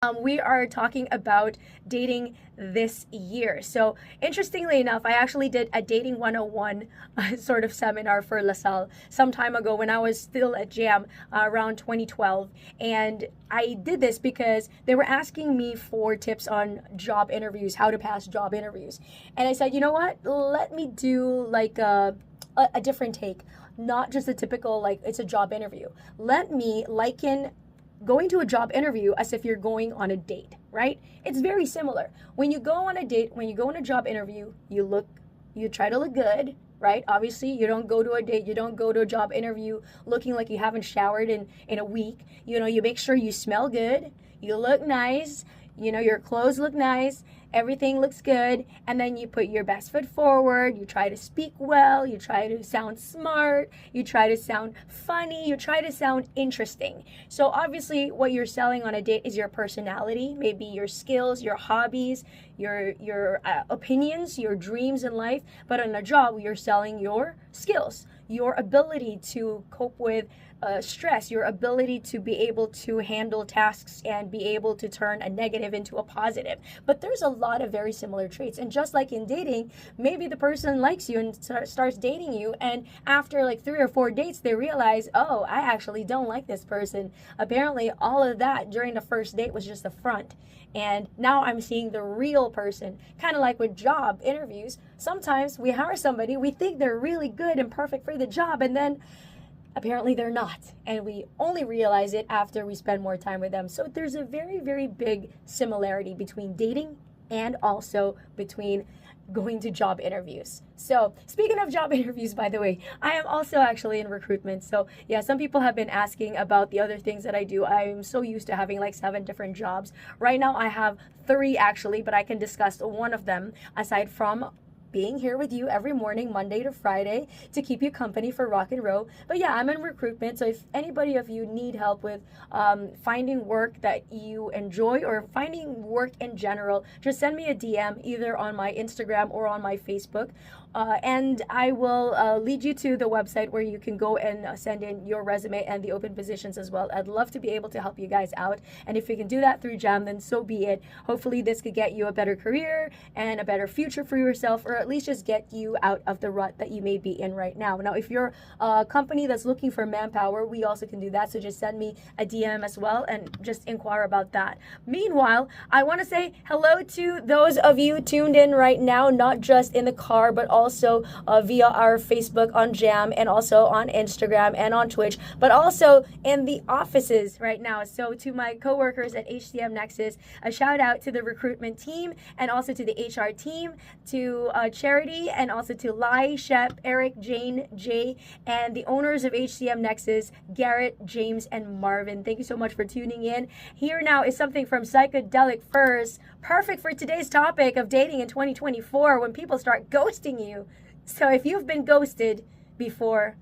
We are talking about dating this year. So, interestingly enough, I actually did a Dating 101 sort of seminar for LaSalle some time ago when I was still at Jam around 2012. And I did this because they were asking me for tips on job interviews, how to pass job interviews. And I said, you know what? Let me do like a different take, not just a typical, like, it's a job interview. Let me liken going to a job interview as if you're going on a date, right? It's very similar. When you go on a date, when you go on a job interview, you try to look good, right? Obviously, you don't go to a date, you don't go to a job interview looking like you haven't showered in a week. You make sure you smell good, you look nice, your clothes look nice, everything looks good, and then you put your best foot forward, you try to speak well, you try to sound smart, you try to sound funny, you try to sound interesting. So obviously what you're selling on a date is your personality, maybe your skills, your hobbies, your opinions, your dreams in life. But on a job, you're selling your skills, your ability to cope with stress, your ability to be able to handle tasks and be able to turn a negative into a positive. But there's a lot of very similar traits. And just like in dating, maybe the person likes you and starts dating you, and after like 3 or 4 dates, they realize, oh, I actually don't like this person. Apparently, all of that during the first date was just a front. And now I'm seeing the real person. Kind of like with job interviews. Sometimes we hire somebody, we think they're really good and perfect for the job, and then apparently they're not, and we only realize it after we spend more time with them. So there's a very, very big similarity between dating and also between going to job interviews. So speaking of job interviews, by the way, I am also actually in recruitment. So yeah, some people have been asking about the other things that I do. I'm so used to having like 7 different jobs. Right now I have 3 actually, but I can discuss one of them aside from being here with you every morning, Monday to Friday, to keep you company for rock and roll. But yeah, I'm in recruitment, so if anybody of you need help with finding work that you enjoy or finding work in general, just send me a DM either on my Instagram or on my Facebook. And I will lead you to the website where you can go and send in your resume and the open positions as well. I'd love to be able to help you guys out. And if you can do that through Jam, then so be it. Hopefully this could get you a better career and a better future for yourself, or at least just get you out of the rut that you may be in right now. Now, if you're a company that's looking for manpower, we also can do that. So just send me a DM as well and just inquire about that. Meanwhile, I want to say hello to those of you tuned in right now, not just in the car, but also via our Facebook on Jam, and also on Instagram and on Twitch, but also in the offices right now. So to my coworkers at HCM Nexus, a shout out to the recruitment team and also to the HR team, to Charity, and also to Lai, Shep, Eric, Jane, Jay, and the owners of HCM Nexus, Garrett, James, and Marvin. Thank you so much for tuning in. Here now is something from Psychedelic Furs, perfect for today's topic of dating in 2024 when people start ghosting you. So if you've been ghosted before,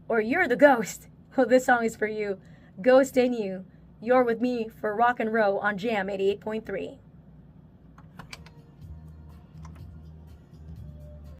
or you're the ghost, well, this song is for you. Ghost in You. You're with me for rock and roll on Jam 88.3.